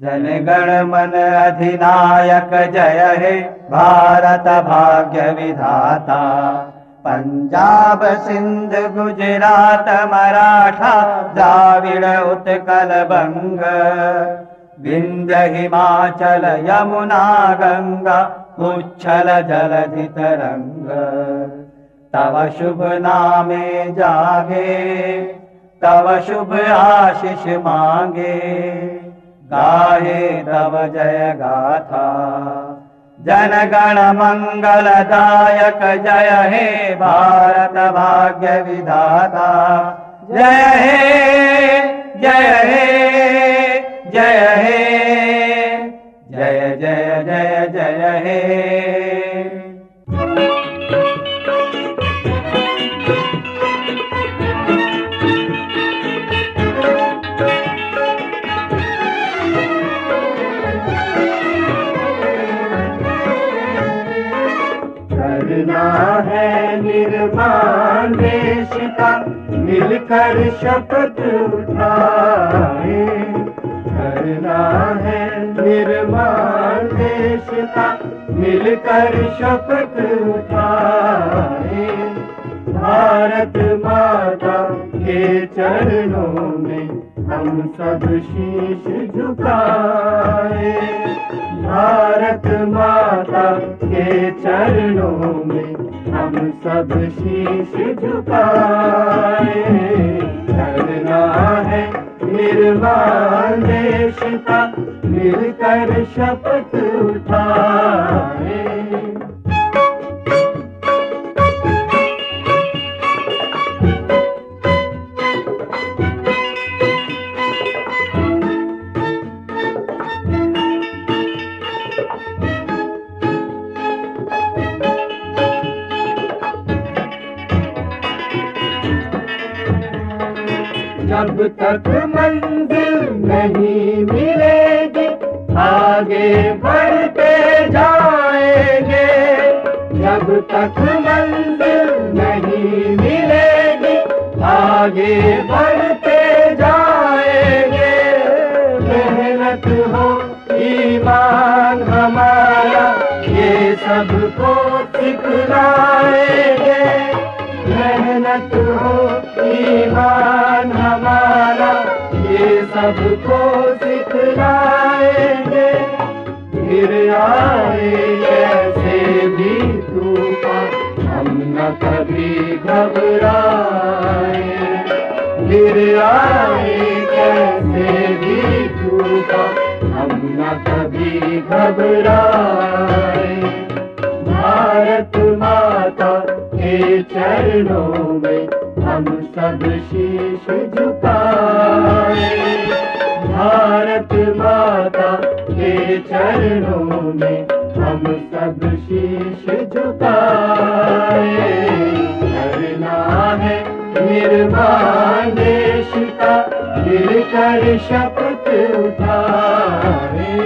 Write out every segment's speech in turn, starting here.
जनगण मन अधिनायक जय हे भारत भाग्य विधाता। पंजाब सिंध गुजरात मराठा द्राविड़ उत्कल बंग। विंध्य हिमाचल यमुना गंगा उच्छल जलधि तरंग। तव शुभ नामे जागे तव शुभ आशीष मांगे। गाहे तव जय गाथा जनगण मंगलदायक जय हे भारत भाग्य विधाता। जय हे जय हे जय हे जय जय जय जय हे। करना है निर्माण देश का मिलकर शपथ उठाए। करना है निर्माण देश का मिलकर शपथ उठाए। भारत माता के चरणों में हम सब शीश झुकाए। भारत माता के चरणों में हम सब शीश झुकाए। करना है निर्माण देश का मिलकर शपथ उठाए। जब तक मंजिल नहीं मिलेगी आगे बढ़ते जाएंगे। जब तक मंजिल नहीं मिलेगी आगे बढ़ते जाएंगे। मेहनत हो ईमान हमारा ये सबको सिखलाएंगे। मेहनत हो ईमान हमारा ये सबको सिखलाएंगे। फिर आए कैसे भी तूफान हम न कभी घबराए। फिर आए कैसे भी तूफान हम न कभी घबराए। भारत माता के चरणों में हम सब शीश झुकाए। भारत माता के चरणों में हम सब शीश झुकाए। करना है निर्माण देश का मिलकर शपथ उठाए।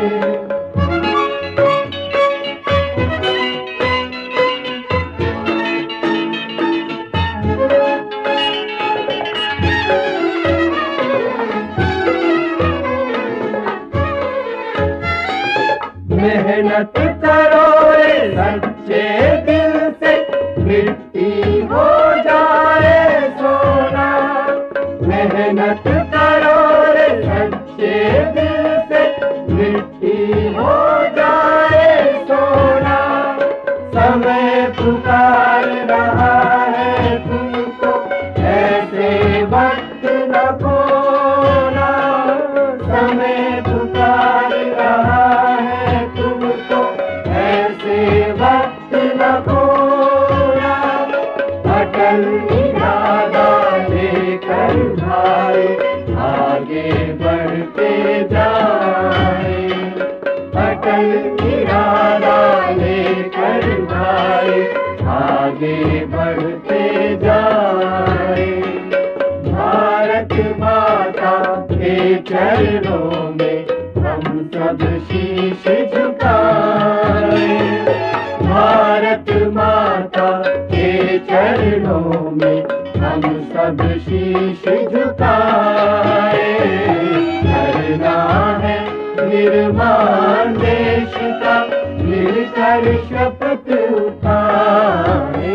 मेहनत करो रे सच्चे दिल से मिट्टी हो जाए सोना। मेहनत करो रे सच्चे दिल से मिट्टी हो जाए सोना। समय पुकार रहा है तुमको ऐसे वक्त न खोना। समय पुकार रहा वक्त न खोना। अटल इरादा लेकर भाई आगे बढ़ते जाए। अटल इरादा लेकर भाई आगे बढ़ते जाए। भारत माता के चरणों में हम सब शीश झुकाए। भारत माता के चरणों में हम सब शीश झुकाए। करना है निर्माण देश का मिलकर शपथ उठाए।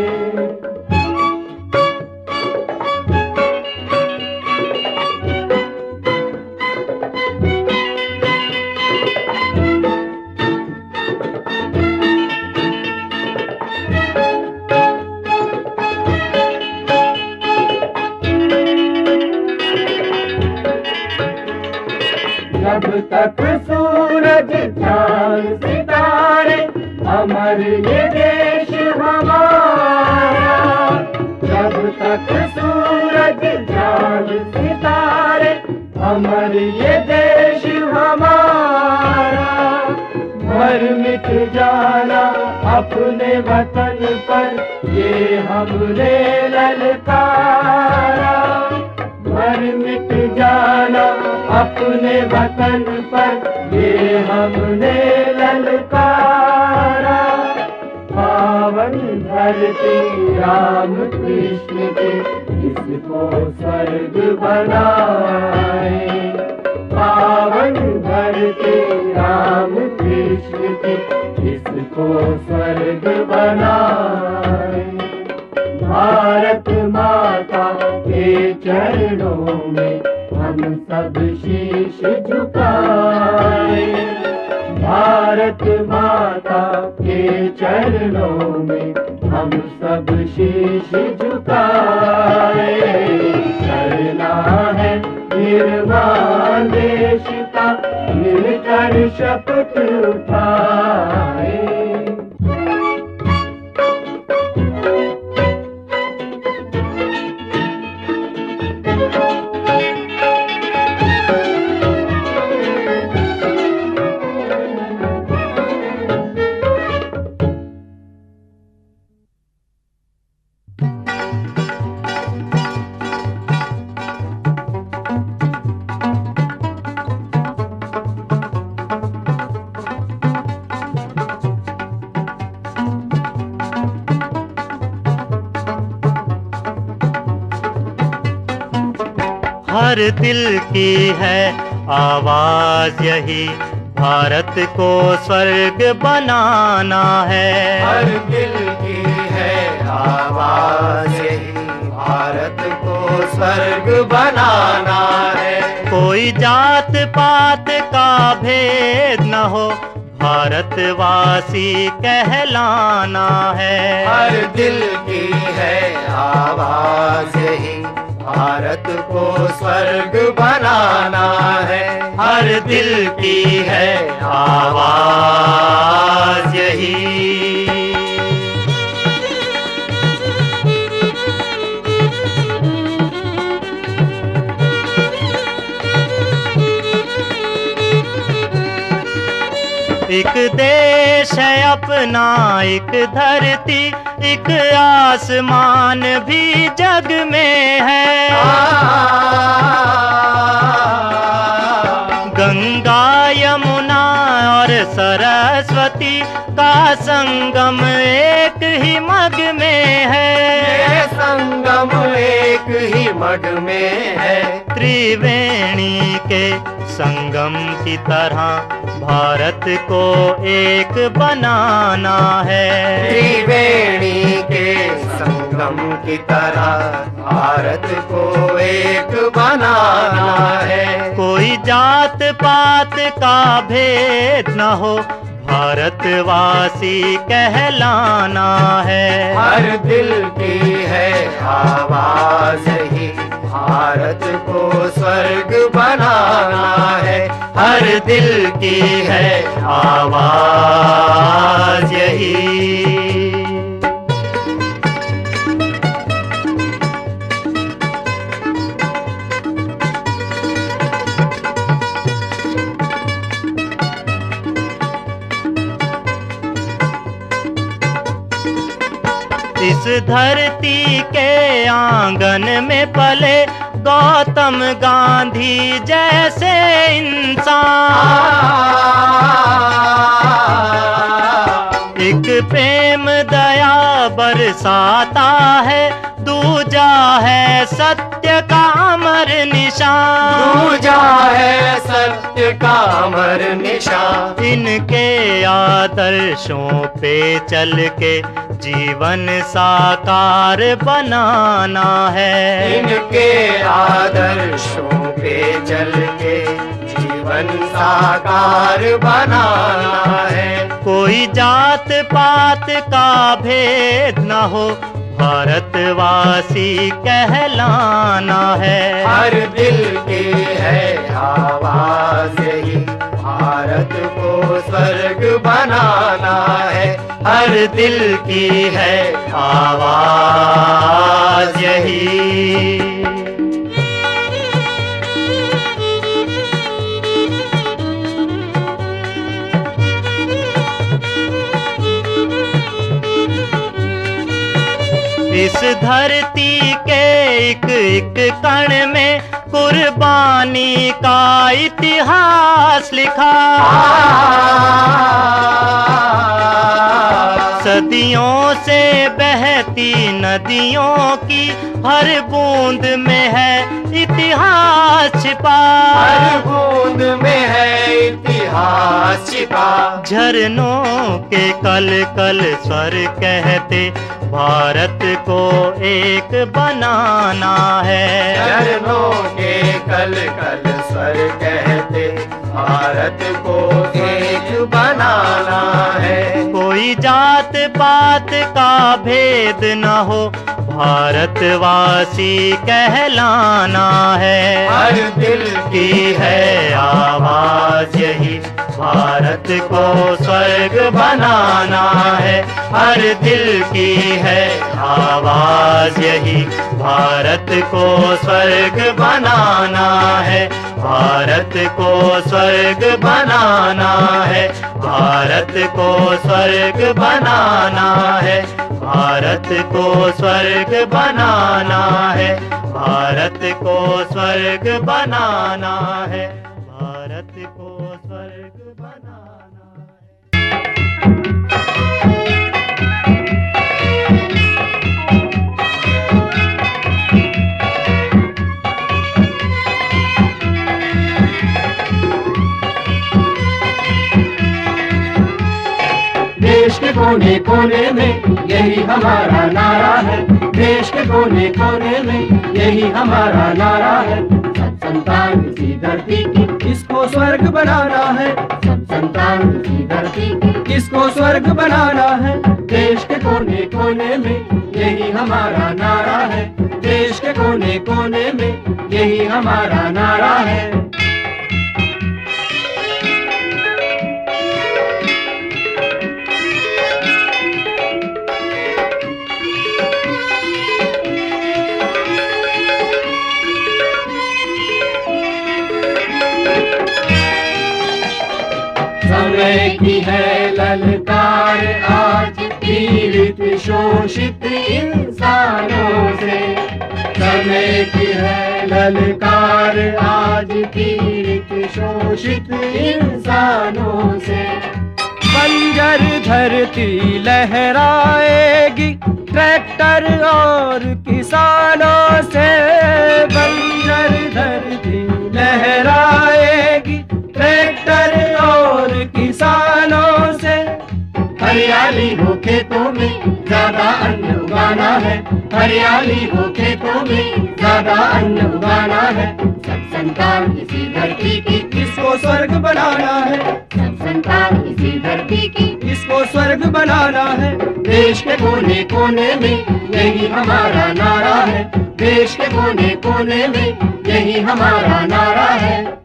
जब तक सूरज चांद सितारे अमर ये देश हमारा, जब तक सूरज चांद सितारे अमर ये देश हमारा। मर मिट जाना अपने वतन पर ये हमने ललकारा, मर मिट जाना अपने वतन पर ये हमने ललकारा। पावन धरती राम कृष्ण के इसको स्वर्ग बनाए, पावन धरती राम कृष्ण के इसको स्वर्ग बनाए। भारत माता के चरणों में हम सब शीश झुकाए, भारत माता के चरणों में हम सब शीश झुकाए। करना है निर्माण देश का मिलकर शपथ उठाए। हर दिल की है आवाज यही, भारत को स्वर्ग बनाना है। हर दिल की है आवाज यही, भारत को स्वर्ग बनाना है। कोई जात पात का भेद न हो, भारतवासी कहलाना है। हर दिल की है आवाज यही, भारत को स्वर्ग बनाना है। हर दिल की है आवाज यही। एक देश है अपना, एक धरती, एक आसमान भी जग में है। गंगा यमुना और सरस्वती का संगम एक ही मग में है। ये संगम एक ही मग में है। त्रिवेणी के संगम की तरह भारत को एक बनाना है। त्रिवेणी के संगम की तरह भारत को एक बनाना है। कोई जात पात का भेद न हो, भारतवासी कहलाना है। हर दिल की है आवाज ही, भारत को स्वर्ग बनाना है। हर दिल की है आवाज यही। इस धरती के आंगन में पले गौतम गांधी जैसे इंसान। एक प्रेम दया बरसाता है, दूजा है सत्य सत्य का अमर निशान, दूजा है सत्य का अमर निशान। इनके आदर्शों पे चल के जीवन साकार बनाना है। इनके आदर्शों पे चल के जीवन साकार बनाना है। कोई जात पात का भेद न हो, भारतवासी कहलाना है। हर दिल की है आवाज यही, भारत को स्वर्ग बनाना है। हर दिल की है आवाज यही। इस धरती के एक एक कण में कुर्बानी का इतिहास लिखा। सदियों से बहती नदियों की हर बूंद में है इतिहास छिपा। हर बूंद में है इतिहास छिपा। झरनों के कल कल स्वर कहते भारत को एक बनाना है। झरनों के कल कल स्वर कहते भारत को एक बनाना है। कोई जात पात का भेद न हो, भारतवासी कहलाना है। हर दिल की है आवाज यही, भारत को स्वर्ग बनाना है। हर दिल की है आवाज यही, भारत को स्वर्ग बनाना है। भारत को स्वर्ग बनाना है। भारत को स्वर्ग बनाना है। भारत को स्वर्ग बनाना है। भारत को स्वर्ग बनाना है। भारत को स्वर्ग बनाना है। देश के कोने कोने में यही हमारा नारा है। देश के कोने कोने में यही हमारा नारा है। सब संतान इसी धरती की, इसको स्वर्ग बनाना है। सब संतान इसी धरती की, इसको स्वर्ग बनाना है। देश के कोने कोने में यही हमारा नारा है। देश के कोने कोने में यही हमारा नारा है। समय की है ललकार आज पीड़ित शोषित इंसानों से। समय की है ललकार आज पीड़ित शोषित इंसानों से। बंजर धरती लहराएगी ट्रैक्टर और किसानों से। बंजर धरती लहराएगी ट्रैक्टर और किसानों से। हरियाली हो खेतों में ज्यादा अन्न उगाना है। हरियाली हो खेतों में ज्यादा अन्न उगाना है। सब संतान इसी धरती की, इसको स्वर्ग बनाना है। सब संतान इसी धरती की, इसको स्वर्ग बनाना है। देश के कोने कोने में यही हमारा नारा है। देश के कोने कोने में यही हमारा नारा है।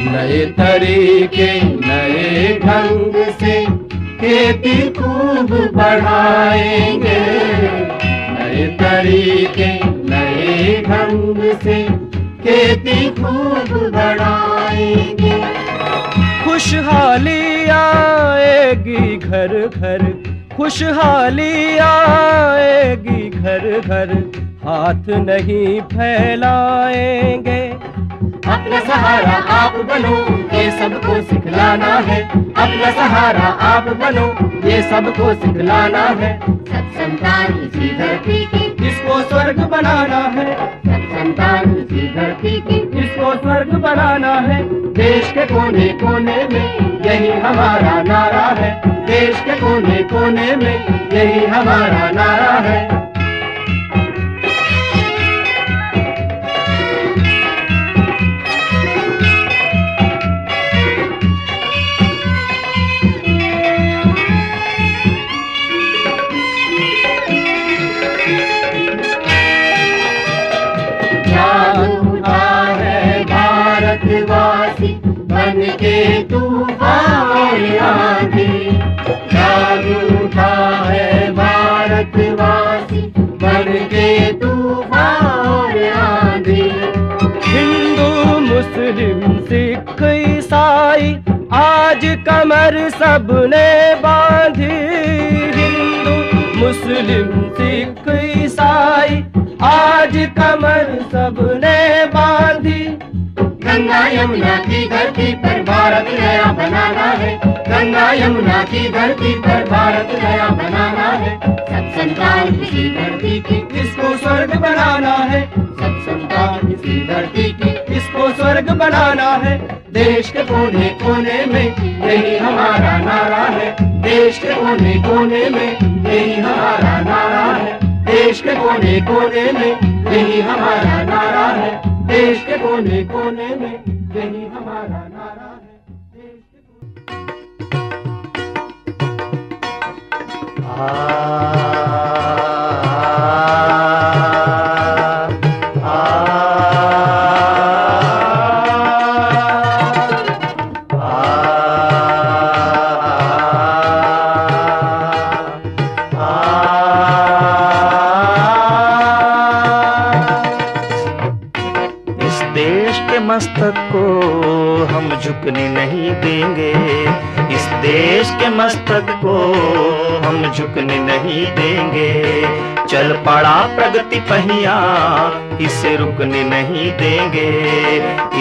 नए तरीके नए ढंग से खेती खूब बढ़ाएंगे। नए तरीके नए ढंग से खेती खूब बढ़ाएंगे। खुशहाली आएगी घर घर, खुशहाली आएगी घर घर हाथ नहीं फैलाएंगे। अपना सहारा आप बनो, ये सबको सिखलाना है। अपना सहारा आप बनो, ये सबको सिखलाना है। सब संतान इसी धरती की, इसको स्वर्ग बनाना है। सब संतान इसी धरती की, इसको स्वर्ग बनाना है। देश के कोने कोने में यही हमारा नारा है। देश के कोने कोने में यही हमारा नारा है। भारतवासी बन के तूफान और आंधी, जाग उठा है भारतवासी बन के तूफान और आंधी। हिंदू मुस्लिम सिख ईसाई आज कमर सबने बांधी। हिंदू मुस्लिम सिख ईसाई आज कमर सबने बांधी। गंगा यमुना की धरती पर भारत नया बनाना है। गंगा यमुना की धरती पर भारत नया बनाना है। सब संतान इसी धरती की, इसको स्वर्ग बनाना है। सब संतान इसी धरती की, इसको स्वर्ग बनाना है। देश के कोने कोने में यही हमारा नारा है। देश के कोने कोने में यही हमारा नारा है। देश के कोने कोने में यही हमारा नारा है। देश के कोने कोने में यही हमारा नारा है। देश के मस्तक को हम झुकने नहीं देंगे। इस देश के मस्तक को हम झुकने नहीं देंगे। चल पड़ा प्रगति पहिया, इसे रुकने नहीं देंगे।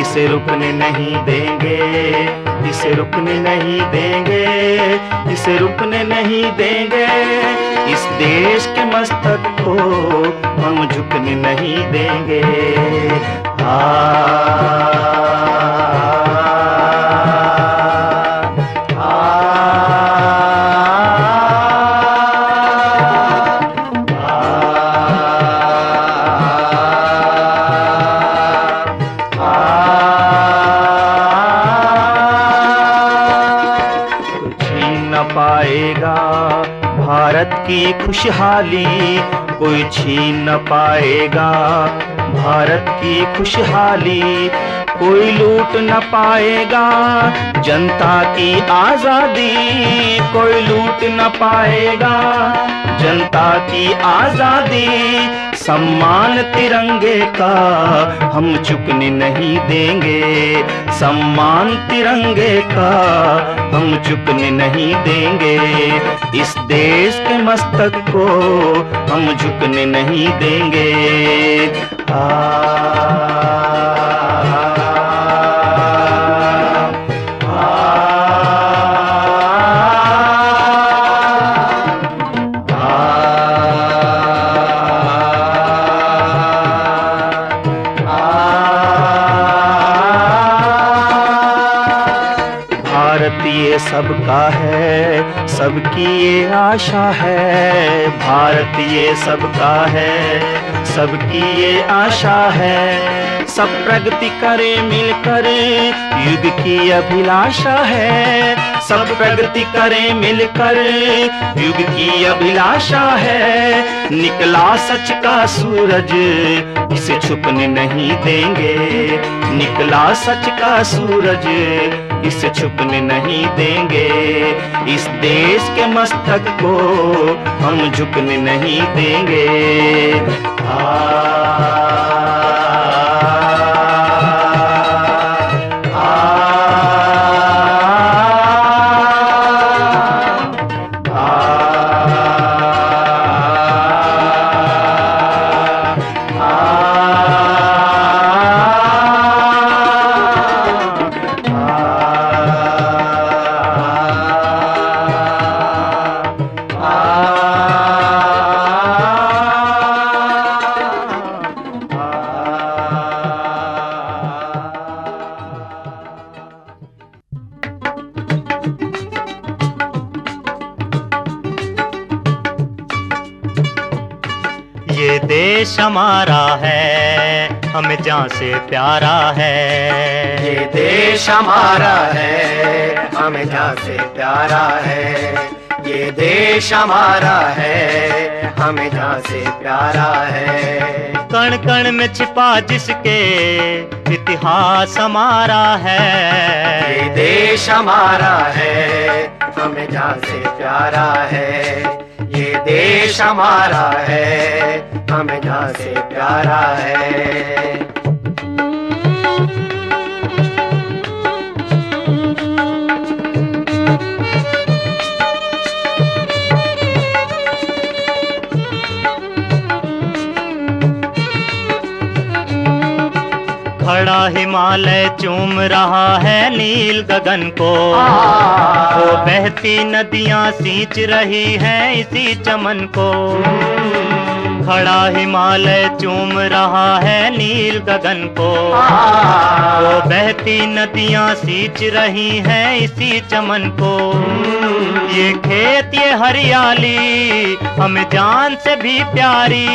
इसे रुकने नहीं देंगे। इसे रुकने नहीं देंगे। इसे रुकने नहीं देंगे। इस देश के मस्तक को हम झुकने नहीं देंगे। पाएगा भारत की खुशहाली, कोई छीन न पाएगा भारत की खुशहाली। कोई लूट न पाएगा जनता की आजादी। कोई लूट न पाएगा जनता की आजादी। सम्मान तिरंगे का हम चुकने नहीं देंगे। सम्मान तिरंगे का हम चुकने नहीं देंगे। इस देश के मस्तक को हम झुकने नहीं देंगे। भारत ये सबका है, सबकी ये आशा है। भारत ये सबका है, सबकी ये आशा है। सब प्रगति करे मिलकर, युग की अभिलाषा है। सब प्रगति करे मिलकर, युग की अभिलाषा है। निकला सच का सूरज, इसे छुपने नहीं देंगे। निकला सच का सूरज, इसे छुपने नहीं देंगे। इस देश के मस्तक को हम झुकने नहीं देंगे। देश हमारा है, हमें जान से प्यारा है। ये देश हमारा है, हमें जान से प्यारा है। ये देश हमारा है, हमें जान से प्यारा है। कण कण में छिपा जिसके इतिहास हमारा है। ये देश हमारा है, हमें जान से प्यारा है। ये देश हमारा है, हमें जान से प्यारा है। खड़ा हिमालय चूम रहा है नील गगन को, वो बहती नदियां सींच रही हैं इसी चमन को। खड़ा हिमालय चूम रहा है नील गगन को, वो बहती नदियां सींच रही हैं इसी चमन को। ये खेत ये हरियाली हमें जान से भी प्यारी।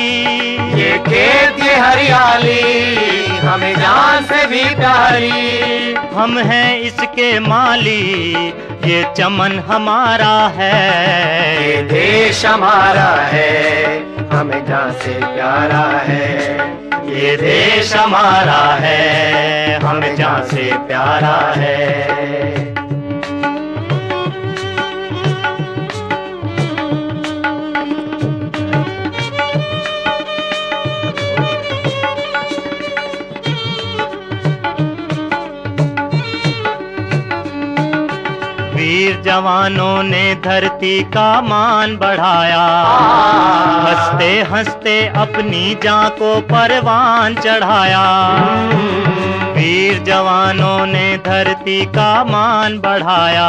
ये खेत ये हरियाली हमें जान से भी प्यारी। हम हैं इसके माली, ये चमन हमारा है। ये देश हमारा है, हमें जान से प्यारा है। ये देश हमारा है, हमें जान से प्यारा है। वीर जवानों ने धरती का मान बढ़ाया, हंसते हंसते अपनी जान को परवान चढ़ाया। वीर जवानों ने धरती का मान बढ़ाया,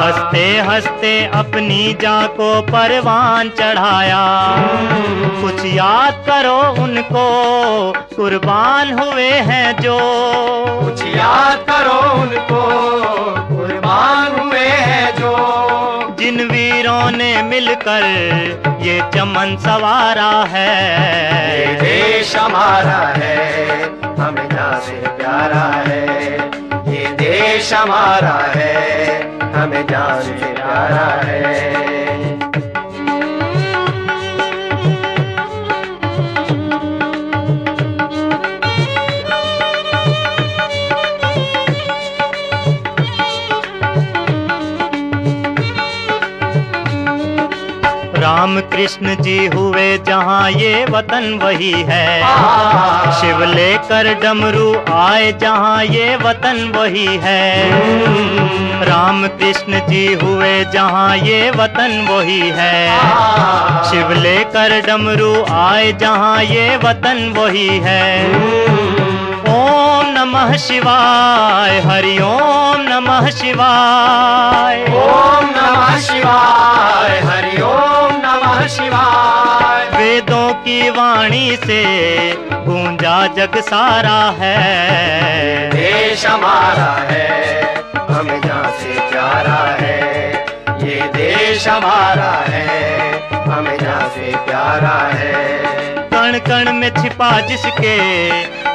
हंसते हंसते अपनी जान को परवान चढ़ाया। कुछ याद करो उनको, कुर्बान हुए हैं जो। कुछ याद करो उनको, कुर्बान हुए हैं जो। जिन वीरों ने मिलकर ये चमन संवारा है। ये देश हमारा है, हमें जान से प्यारा है। ये देश हमारा है, हमें जान से प्यारा है। राम कृष्ण जी हुए जहाँ ये वतन वही है। शिव लेकर डमरू आए जहाँ ये वतन वही है। राम कृष्ण जी हुए जहाँ ये वतन वही है। शिव लेकर डमरू आए जहाँ ये वतन वही है। ओम नमः शिवाय, हरि ओम नमः शिवाय। ओम नमः शिवाय, हरि ओम नमः शिवाय। वेदों की वाणी से गूंजा जग सारा है। देश हमारा है, हमें जान से प्यारा है। ये देश हमारा है, हमें जान से प्यारा है। कण कण में छिपा जिसके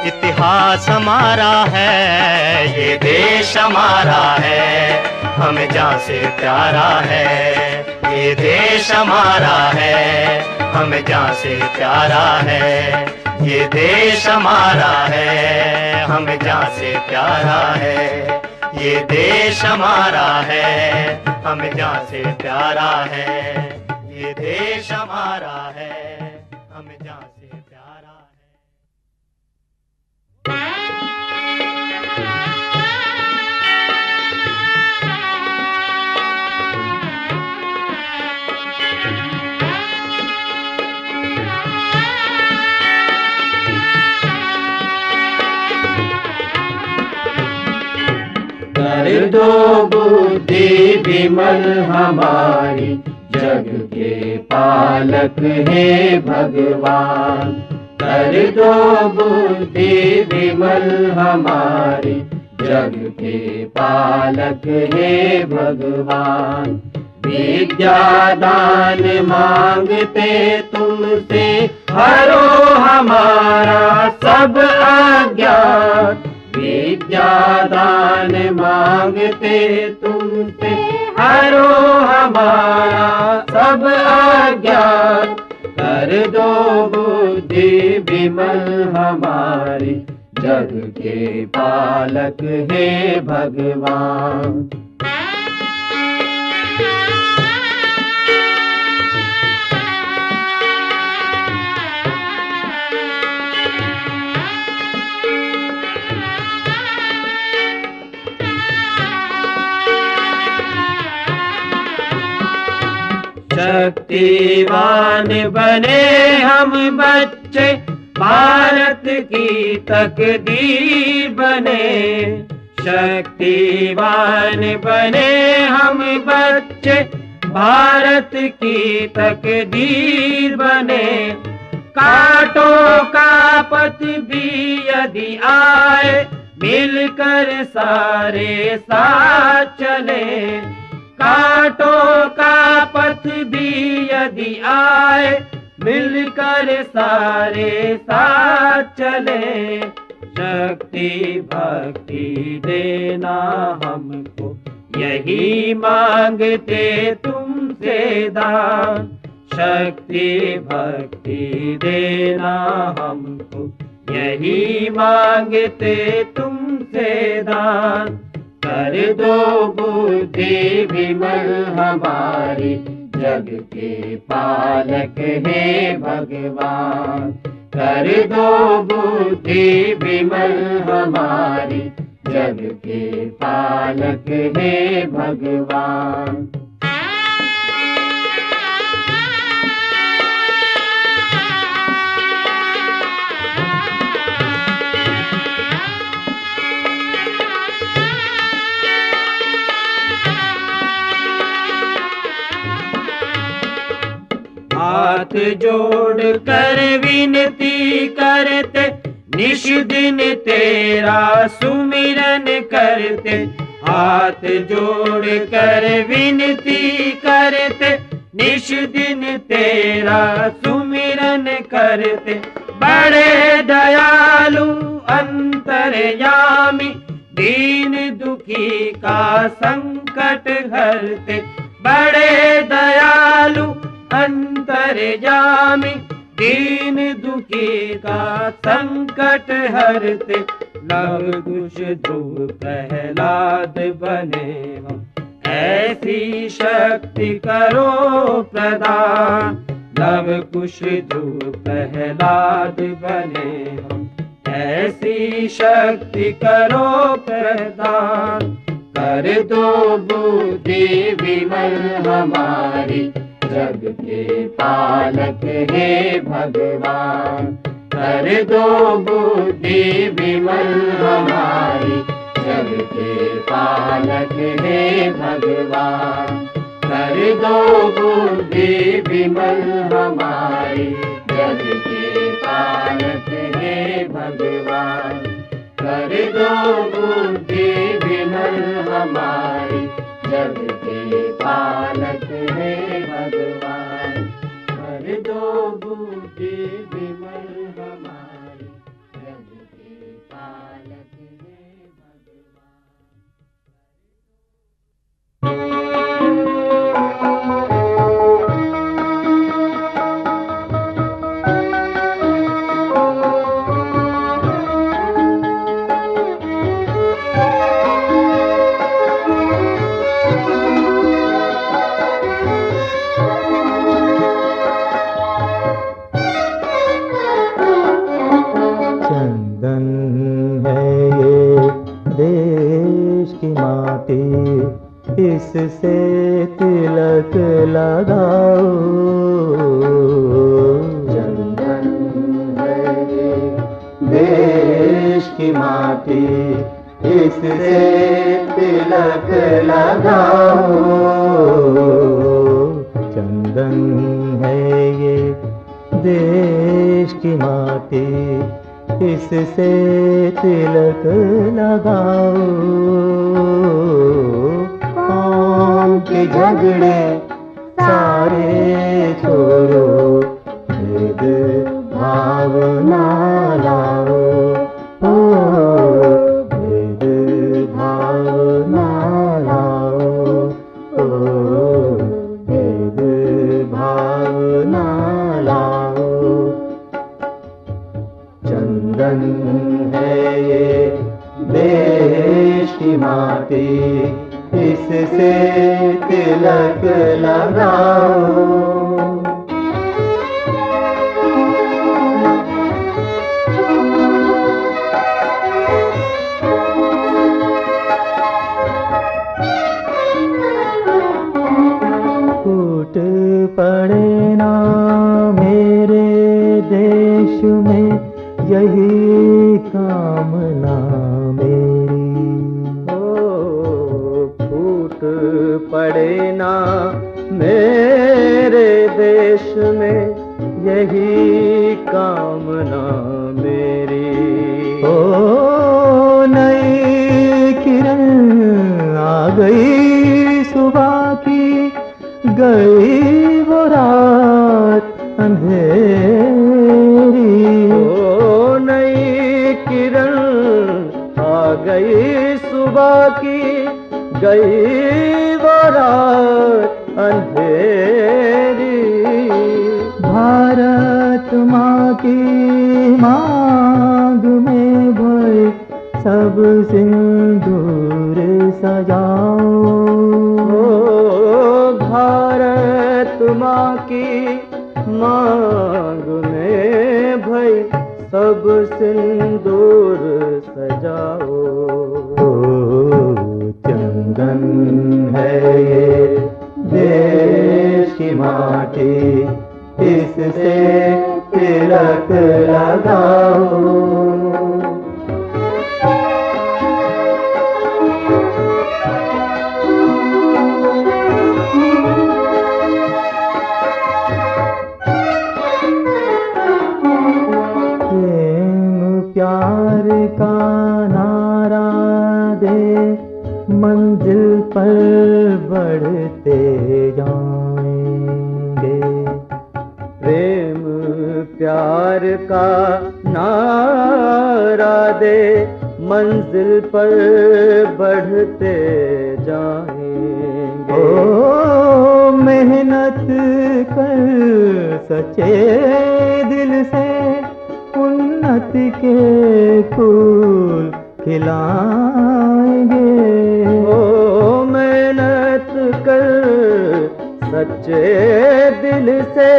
इतिहास हमारा है। ये देश हमारा है, हमें जान से प्यारा है। ये देश हमारा है, हमें जान से प्यारा है। ये देश हमारा है, हमें जान से प्यारा है। ये देश हमारा है, हमें जान से प्यारा है। ये देश हमारा है, हमें जान से प्यारा है। कर दो बुद्धि विमल हमारी, जग के पालक हे भगवान। कर दो बुद्धि विमल हमारी, जग के पालक हे भगवान। विद्यादान मांगते तुमसे, हरो हमारा सब अज्ञान। विद्यादान मांगते तुमसे, हरो हमारा सब अज्ञान। कर दो बुद्धि विमल हमारी, जग के पालक हे भगवान। शक्तिवान बने हम बच्चे, भारत की तकदीर बने। शक्तिवान बने हम बच्चे, भारत की तकदीर बने। कांटों का पथ भी यदि आए, मिलकर सारे साथ चले। कांटों का पथ भी यदि आए, मिलकर सारे साथ चले। शक्ति भक्ति देना हमको, यही मांगते तुमसे दान। शक्ति भक्ति देना हमको, यही मांगते तुमसे दान। कर दो बुद्धि विमल हमारी, जग के पालक हे भगवान। कर दो बुद्धि विमल हमारी, जग के पालक हे भगवान। हाथ जोड़ कर विनती करते, निश दिन तेरा सुमिरन करते। हाथ जोड़ कर विनती करते, निश दिन तेरा सुमिरन करते। बड़े दयालु अंतर्यामी, दीन दुखी का संकट हरते। बड़े दयालु अंतर्यामी, दीन दुखी का संकट हरते। लव कुश ध्रुव प्रहलाद बने हम, ऐसी शक्ति करो प्रदान। लव कुश ध्रुव प्रहलाद बने हम, ऐसी शक्ति करो प्रदान। कर दो बुद्धि विमल हमारी, जग के पालक हे भगवान। कर दो बुद्धि विमल हमारी, जग के पालक हे भगवान। कर दो बुद्धि विमल हमारी, जग के पालक हे भगवान। कर दो बुद्धि विमल हमारी, जग के पालक हे भगवान। कर दो बुद्धि विमल हमारी, जग के पालक हे भगवान। इससे तिलक लगाओ। चंदन है देश की माटी, इससे तिलक लगाओ। चंदन है ये देश की माटी, इससे तिलक लगाओ। कौम के झगड़े की माटी, इससे तिलक लगाओ। फूट पड़े ना मेरे देश में, यही कामना मेरी। ओ फूट पड़े ना मेरे देश में, यही कामना मेरी। ओ नई किरण आ गई सुबह की, गई वो रात अंधेरी। ओ नई किरण आ गई सुबह की, गई वो रात अंधेरी। भारत माँ की मांग में भर सब सिंदूर सजाओ। भारत माँ की मांग में भई सब सिंदूर सजाओ। चंदन है ये देश की माटी, इससे तिलक लगाओ। प्यार का नारा दे, मंजिल पर बढ़ते जाएंगे। प्रेम प्यार का नारा दे, मंजिल पर बढ़ते जाएंगे। ओ मेहनत कर सच्चे दिल से, उन्नति के फूल खिलाएंगे। ओ मेहनत कर सच्चे दिल से,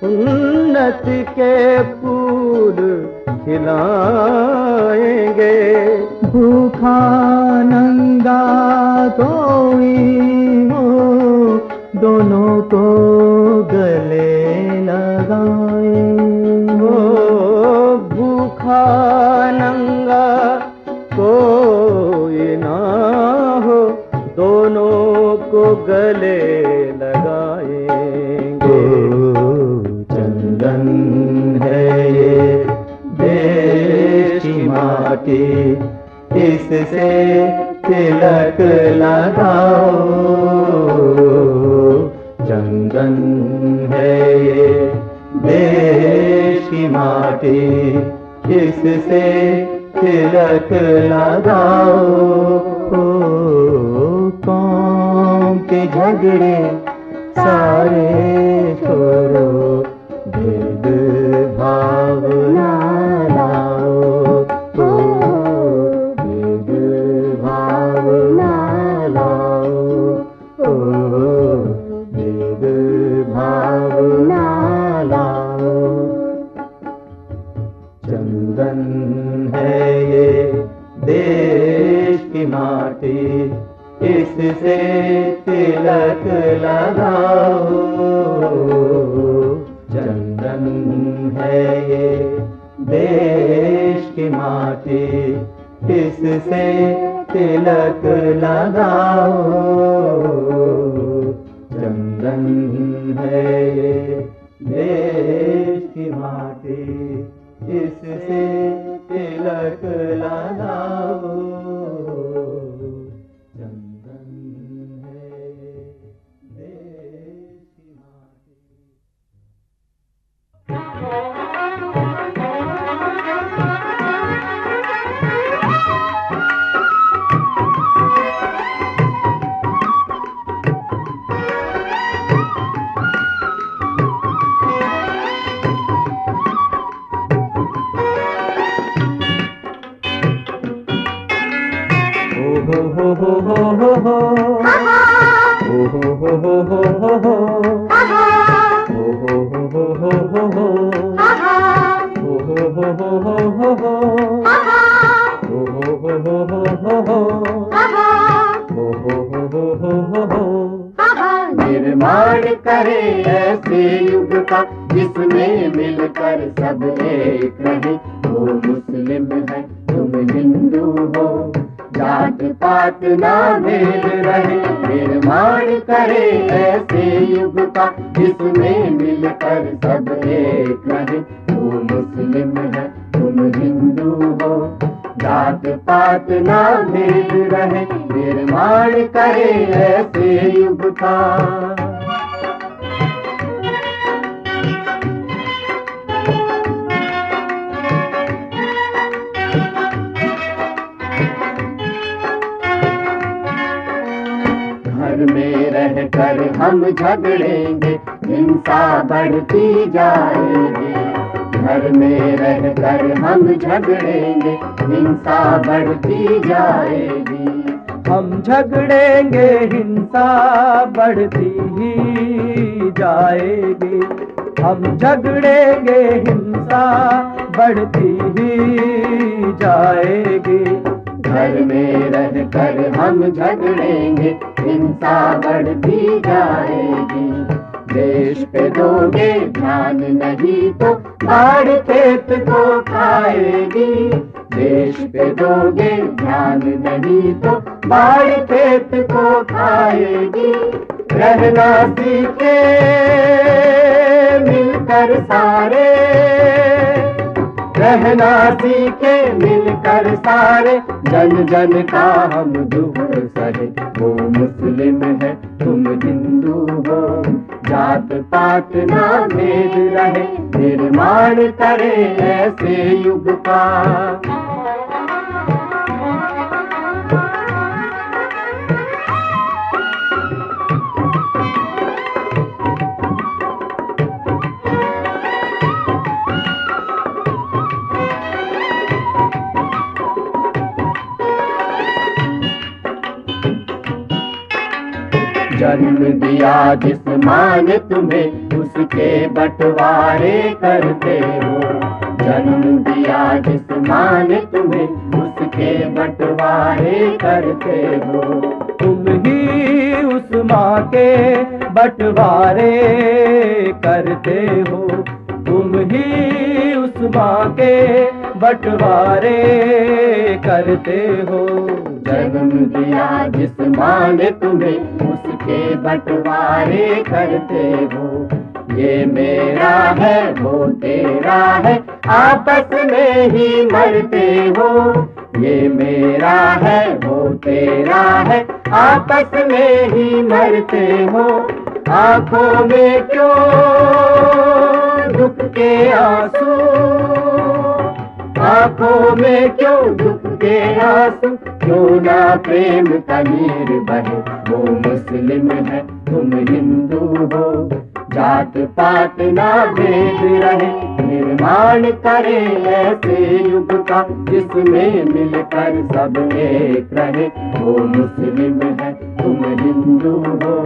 उन्नति के फूल खिलाएंगे। भूखा नंगा कोई हो, दोनों को गले लगाएंगे। भूखा नंगा कोई ना हो, दोनों को गले लगाएंगे। चंदन है ये देश की माटी, इससे तिलक लगाओ। चंदन है ये देश की माटी, इससे तिलक लगाओ। कौम के झगड़े सारे छोड़ो, भेद भाव ना लाओ। भेद भाव ना लाओ। भेद भाव ना लाओ। चंदन है ये देश की माटी, इससे तिलक लगाओ। चंदन है ये देश की माटी, इससे तिलक लगाओ। चंदन है ये देश की माटी, इससे तिलक लगाओ। चंदन है ये देश की माटी। हो हो हो हा हा हो हो हो हो हो हो हा हा हो हो हो हो हो हो हा हा हो हो हो हो हो हो हा हा हो हो हो हो हो हो हा हा हो हो हो हो हो हो हा हा निर्माण करे ऐसे युग का जिसमें मिलकर सब एक रहे। वो मुस्लिम है तुम हिंदू हो, जात पात ना भेद रहे। निर्माण करे ऐसे युग का जिसमें मिलकर सब एक रहे। वो मुस्लिम है तुम हिंदू हो, जात पात ना भेद रहे। निर्माण करे ऐसे युग का। घर में रहकर हम झगड़ेंगे, हिंसा बढ़ती जाएगी। घर में रहकर हम झगड़ेंगे, हिंसा बढ़ती जाएगी। हम झगड़ेंगे हिंसा बढ़ती ही जाएगी। हम झगड़ेंगे हिंसा बढ़ती ही जाएगी। घर में रहकर हम झगड़ेंगे, हिंसा बढ़ती जाएगी। देश पे दोगे ध्यान नहीं तो बाढ़ खेत को खाएगी। देश पे दोगे ध्यान नहीं तो बाढ़ खेत को खाएगी। रहना सीखे मिलकर सारे, रहना सीखे मिलकर सारे। जन जन का हम दुख सहे। वो मुस्लिम है तुम हिंदू हो, जात पात ना भेद रहे। निर्माण करे ऐसे युग का। जन्म दिया जिस माँ ने तुम्हें, उसके बंटवारे करते हो। जन्म दिया जिस माँ ने तुम्हें, उसके बंटवारे करते हो। तुम ही उस माँ के बंटवारे करते हो। तुम ही उस माँ के बंटवारे करते हो। जन्म दिया जिस माँ ने तुम्हें, उसके बंटवारे करते हो। ये मेरा है वो तेरा है, आपस में ही मरते हो। ये मेरा है वो तेरा है, आपस में ही मरते हो। आंखों में क्यों दुख के आंसू, आंखों में क्यों दुख के आंसू। क्यों ना प्रेम का नीर बहे। वो मुस्लिम है तुम हिंदू हो, जात पात ना भेद रहे। निर्माण करे ऐसे युग का जिसमें मिलकर सब एक रहे। वो मुस्लिम है तुम हिंदू हो,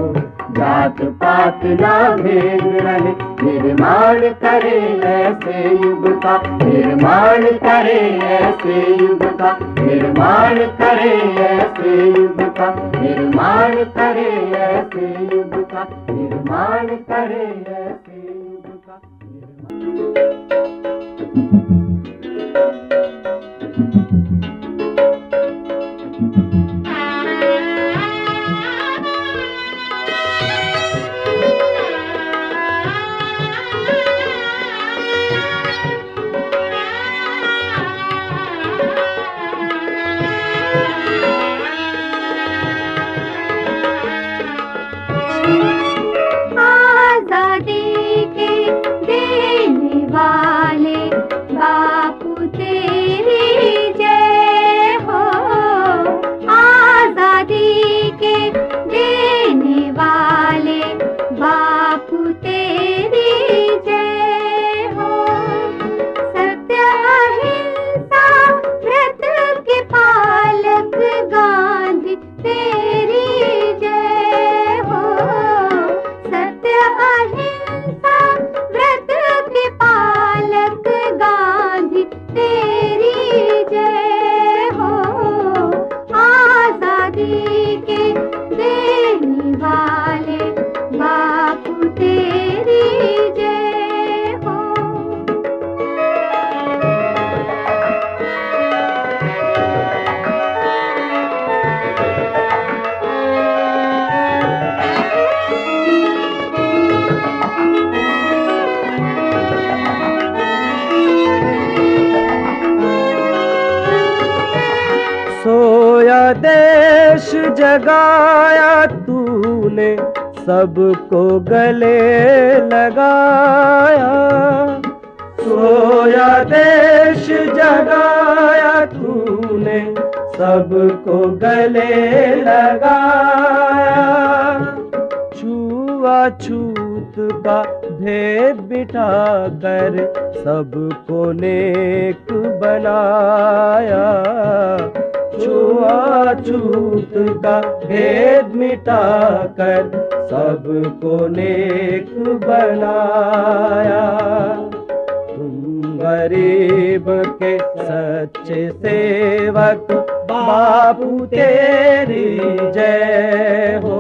जात पात ना भेद रहे। निर्माण करे ऐसे युग का। निर्माण करे ऐसे युग का। निर्माण करे ऐसे युग का। निर्माण करे ऐसे युग का। निर्माण करे ऐसे युग का। आजादी के देने वाले बापू तेरे देश जगाया तूने, सबको गले लगाया। सोया देश जगाया तूने, सबको गले लगाया। छुआछूत का भेद बिठाकर सबको नेक बनाया। छुआछूत का भेद मिटाकर सबको नेक बनाया। तुम गरीब के सच्चे सेवक, बापू तेरी जय हो।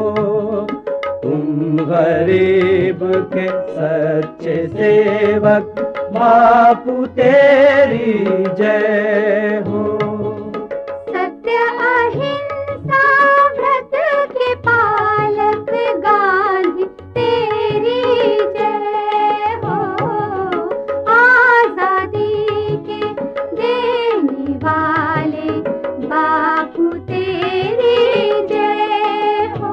तुम गरीब के सच्चे सेवक, बापू तेरी जय हो। सत्य अहिंसा व्रत के पालक, गांधी तेरी जय हो। आजादी के देने वाले, बापू तेरी जय हो।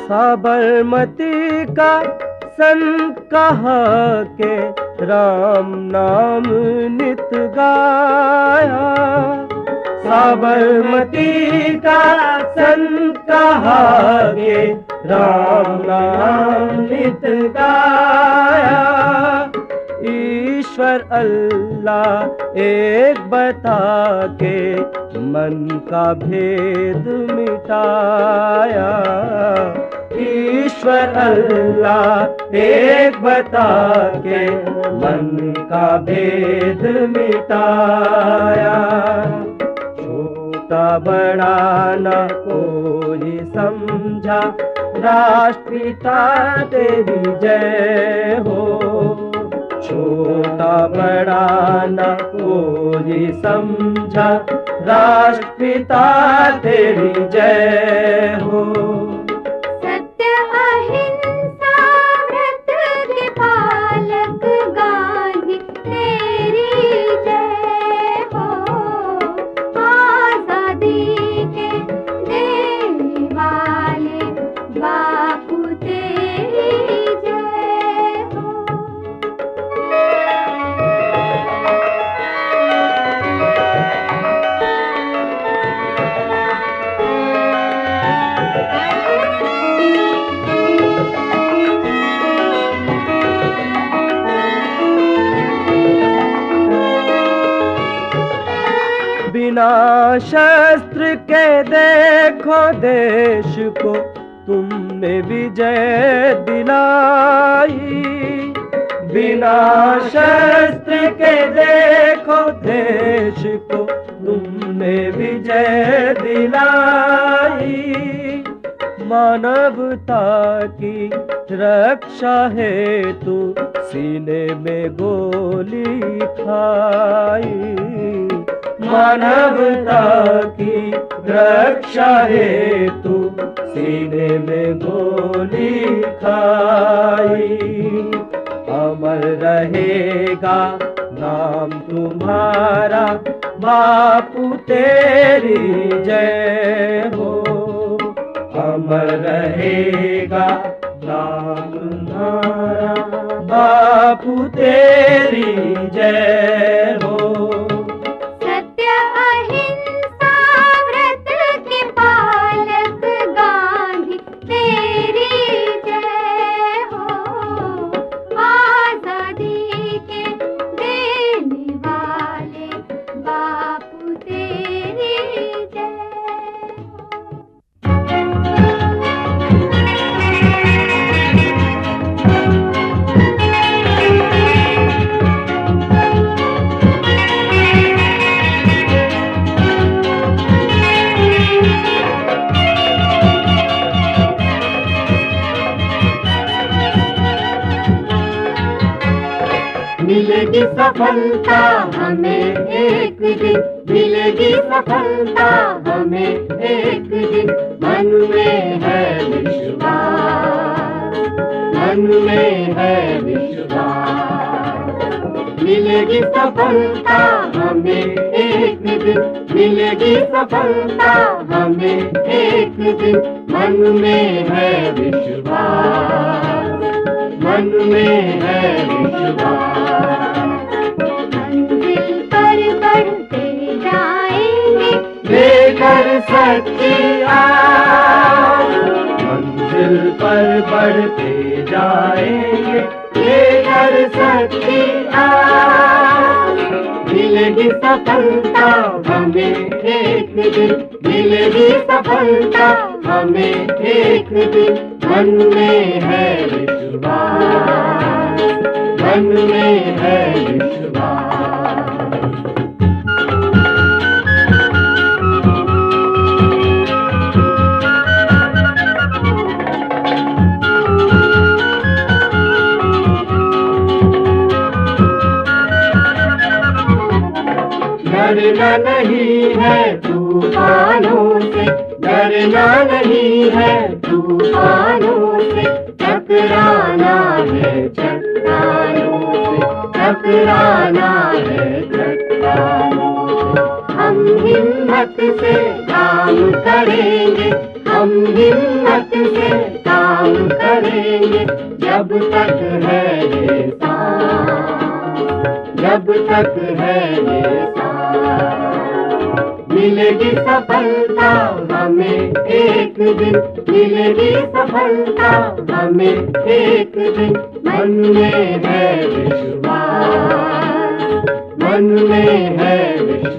साबरमती का संत कहा के राम नाम नित गाया। साबरमती का संत कहा के राम नाम नित गाया। ईश्वर अल्लाह एक बता के मन का भेद मिटाया। ईश्वर अल्लाह एक बता के मन का भेद मिटाया। छोटा बड़ा न कोई समझा, राष्ट्रपिता तेरी जय हो। छोटा बड़ा न कोई समझा, राष्ट्रपिता तेरी जय हो। सत्य अहिंसा व्रत के पालक, गांधी तेरी जय हो। आजादी के देने वाले, बापू तेरी जय हो। बिना शस्त्र के देखो देश को तुमने विजय दिलाई। बिना शस्त्र के देखो देश को तुमने विजय दिलाई। मानवता की रक्षा हेतु सीने में गोली खाई। मानवता की रक्षा हेतु सीने में गोली खाई। अमर रहेगा नाम तुम्हारा, बापू तेरी जय हो। अमर रहेगा नाम तुम्हारा, बापू तेरी जय हो। सत्य अहिंसा व्रत के पालक, गांधी तेरी जय हो। आजादी के देने वाले, बापू तेरी जय हो। सफलता हमें एक दिन, मिलेगी सफलता हमें एक दिन। मन में है विश्वास, मन में है विश्वास, मिलेगी सफलता हमें एक दिन, मिलेगी सफलता हमें एक दिन। मन में है विश्वास, मन में है विश्वास। मंजिल पर बढ़ते जाएंगे लेकर सच्ची आस, मंजिल पर बढ़ते जाएंगे लेकर सच्ची आस। मिलेगी सफलता हमें एक दिन, मिलेगी सफलता हमें एक दिन। मन में है विश्वास, मन में है विश्वास। डरना नहीं है तूफानों से, डरना नहीं है तूफानों से। टकराना है चट्टानों से, टकराना है चट्टानों से। हम हिम्मत से काम करेंगे, हम हिम्मत से काम करेंगे। जब तक है ये सांस, जब तक है ये सांस। मिलेगी सफलता हमें एक दिन, मिलेगी सफलता हमें एक दिन। मन में है विश्वास, मन में है विश्वास।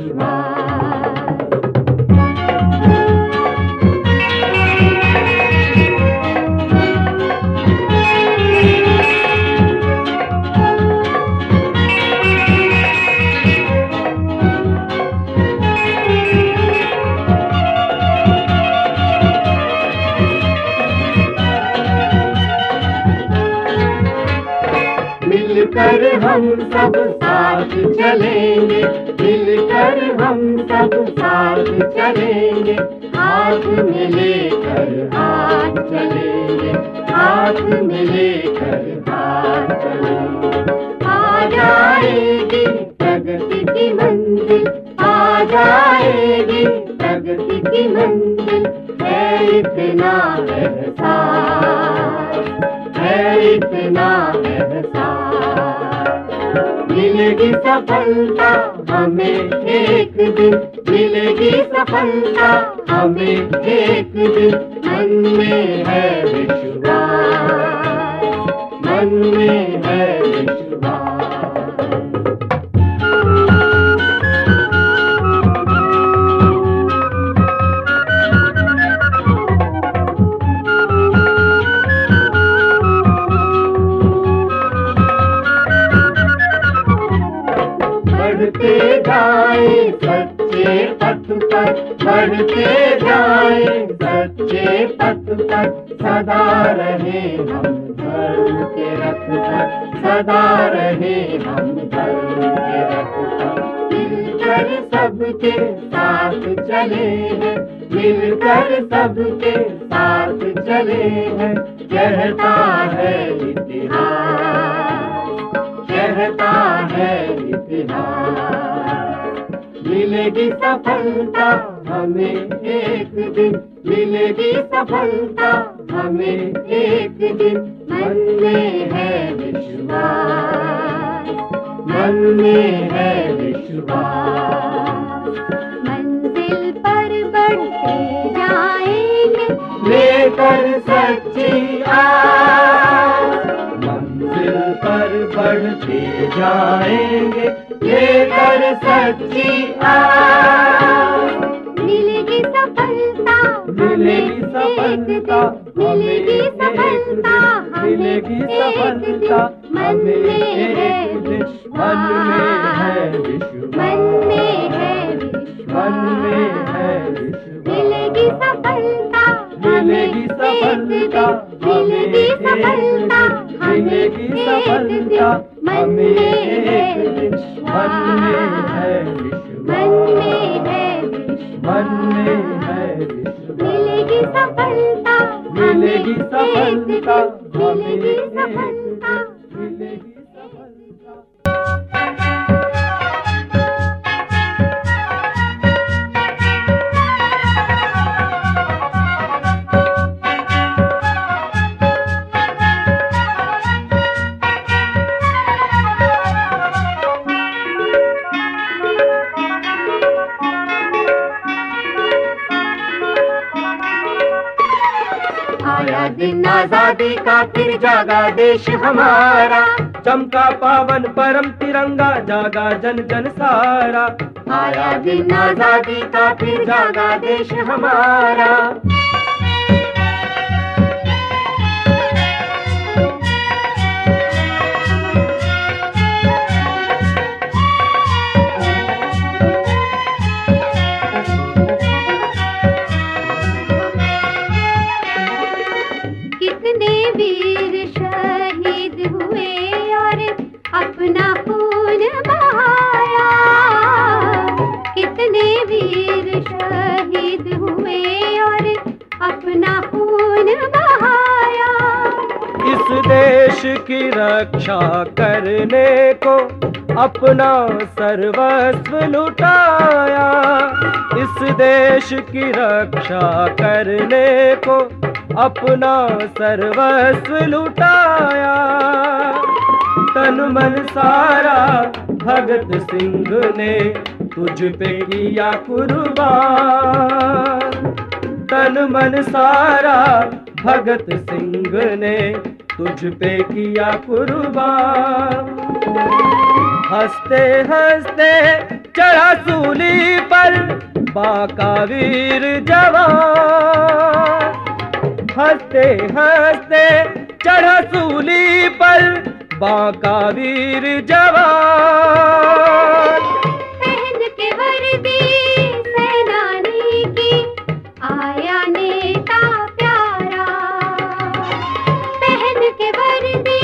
मिलकर हम सब साथ चलेंगे, मिलकर हम सब साथ चलेंगे। हाथ में लेकर हाथ चलेंगे, हाथ में लेकर हाथ चलेंगे। आ जाएगी प्रगति की मंजिल, आ जाएगी प्रगति की मंजिल। है इतना एहसास, है इतना एहसास। मिलेगी सफलता हमें एक दिन, मिलेगी सफलता हमें एक दिन। मन में है विश्वास, मन में है विश्वास। बढ़ते जाए सच्चे पथ पर, बढ़ते जाए सच्चे पथ पर। सदा रहे हम धर्म के रथ पर, सदा रहे हम धर्म के रथ पर। मिलकर सबके साथ चले हैं, मिलकर सबके साथ चले हैं। कहता है इतिहास, कहता है इतिहास। मिलेगी सफलता हमें एक दिन, मिलेगी सफलता हमें एक दिन। मन में है विश्वास, मन में है विश्वास। मंजिल पर बढ़ते जाएंगे लेकर सच्ची आस, मंजिल पर बढ़ते जाएंगे लेकर सच्ची आस। मिलेगी सफलता मिलेगी सफलता मिलेगी सफलता मिलेगी सफलता हमें एक दिन। मन में है विश्वास, मन में है मन में है विश्वास। विश्वास। मिलेगी सफलता मिलेगी सफलता मिलेगी सफलता मिलेगी सफलता हमें एक दिन। विश्वास, मन में है विश्वास, मिलेगी सफलता, मिलेगी सफलता, मिलेगी सफलता, मिलेगी सफलता। आया दिन आजादी का फिर जागा देश हमारा, चमका पावन परम तिरंगा जागा जन जन सारा। आया दिन आजादी का फिर जागा देश हमारा। कितने वीर शहीद हुए और अपना खून बहाया, कितने वीर शहीद हुए और अपना खून बहाया। इस देश की रक्षा करने को अपना सर्वस्व लुटाया, इस देश की रक्षा करने को अपना सर्वस्व लुटाया। तन मन सारा भगत सिंह ने तुझ पे किया कुर्बान, तन मन सारा भगत सिंह ने तुझ पे किया कुर्बान। हंसते हंसते चढ़ा सूली पर बांका वीर जवान, हंसते हंसते चढ़ा सूली पर बांका वीर जवान। पहन के वर्दी सेनानी की आया नेता प्यारा, पहन के वर्दी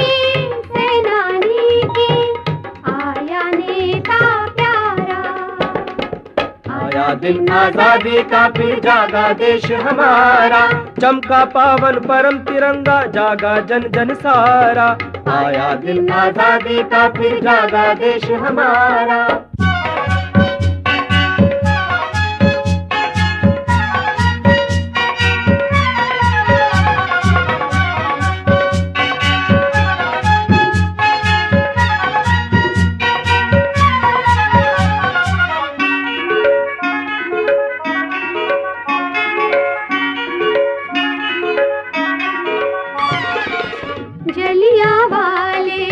सेनानी की आया नेता प्यारा। आया दिन आजादी का फिर जागा देश हमारा, चमका पावन परम तिरंगा जागा जन जन सारा। आया दिन आजादी का फिर जागा देश हमारा। जलियांवाले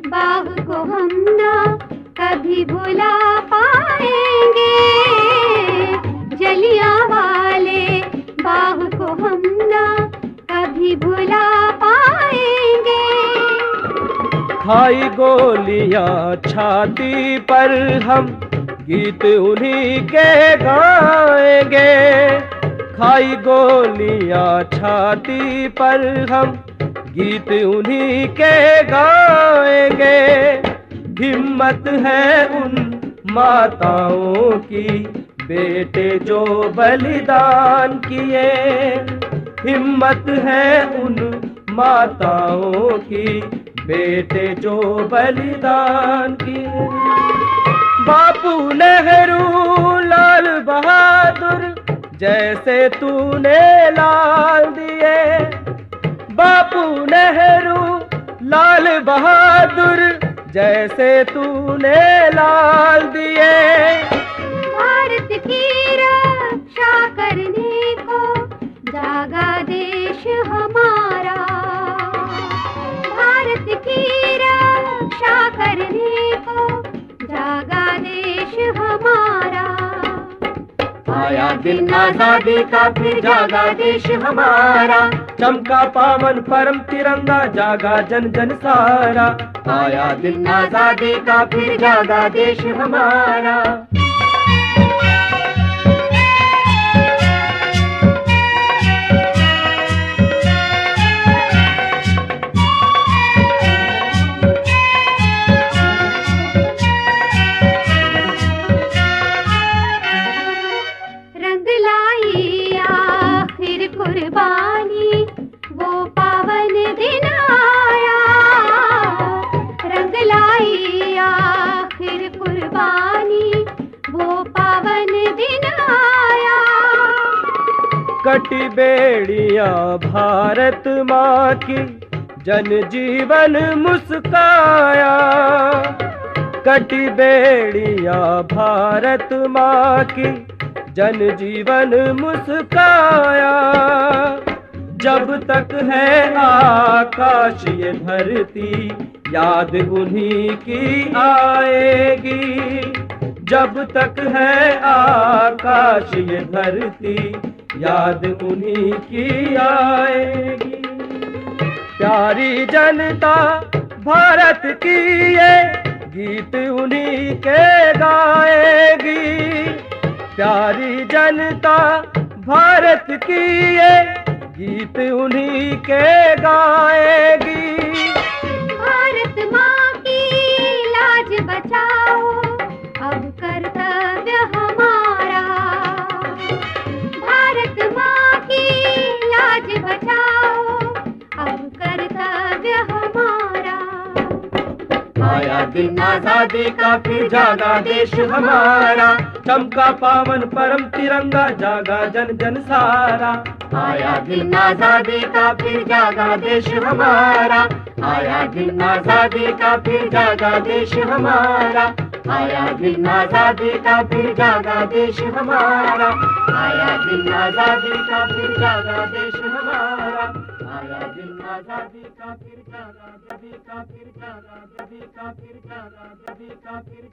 बाग को हम ना कभी भुला पाएंगे, जलियांवाले बाग को हम ना कभी भुला पाएंगे। खाई गोलियां छाती पर हम गीत उन्हीं के गाएंगे, खाई गोलियां छाती पर हम गीत उन्हीं के गाएंगे। हिम्मत है उन माताओं की बेटे जो बलिदान किए, हिम्मत है उन माताओं की बेटे जो बलिदान किए। बापू नेहरू लाल बहादुर जैसे तूने लाल दिए, बापू नेहरू लाल बहादुर जैसे तूने लाल दिए। भारत की रक्षा करने को जागा देश हमारा, भारत की रक्षा करने को जागा देश हमारा। आया दिन आजादी का फिर जागा देश हमारा, चमका पावन परम तिरंगा जागा जन जन सारा। आया दिन आजादी का फिर जागा देश हमारा। कटी बेड़ियां भारत माँ की, जन जीवन मुस्काया। कटी बेड़ियां भारत माँ की, जन जीवन मुस्काया। जब तक है आकाश ये धरती, याद उन्हीं की आएगी। जब तक है आकाश ये धरती, याद उन्हीं की आएगी। प्यारी जनता भारत की ये गीत उन्हीं के गाएगी। प्यारी जनता भारत की ये गीत उन्हीं के गाएगी। भारत माँ की लाज बचाओ, अब कर्तव्य हमारा। भारत माँ की लाज बचाओ, अब कर्तव्य हमारा। आया दिन आजादी का, फिर जागा देश हमारा। चमका पावन परम तिरंगा, जागा जन जन सारा। आया दिन आजादी का, फिर जागा देश हमारा। आया दिन आजादी का, फिर जागा देश हमारा। आया दिन आजादी का, फिर जागा देश हमारा। आया दिन आजादी का, फिर जागा देश हमारा। आया दिन आजादी का, फिर जागा, दबी का, फिर जागा, दबी का, फिर जागा, दबी का, फिर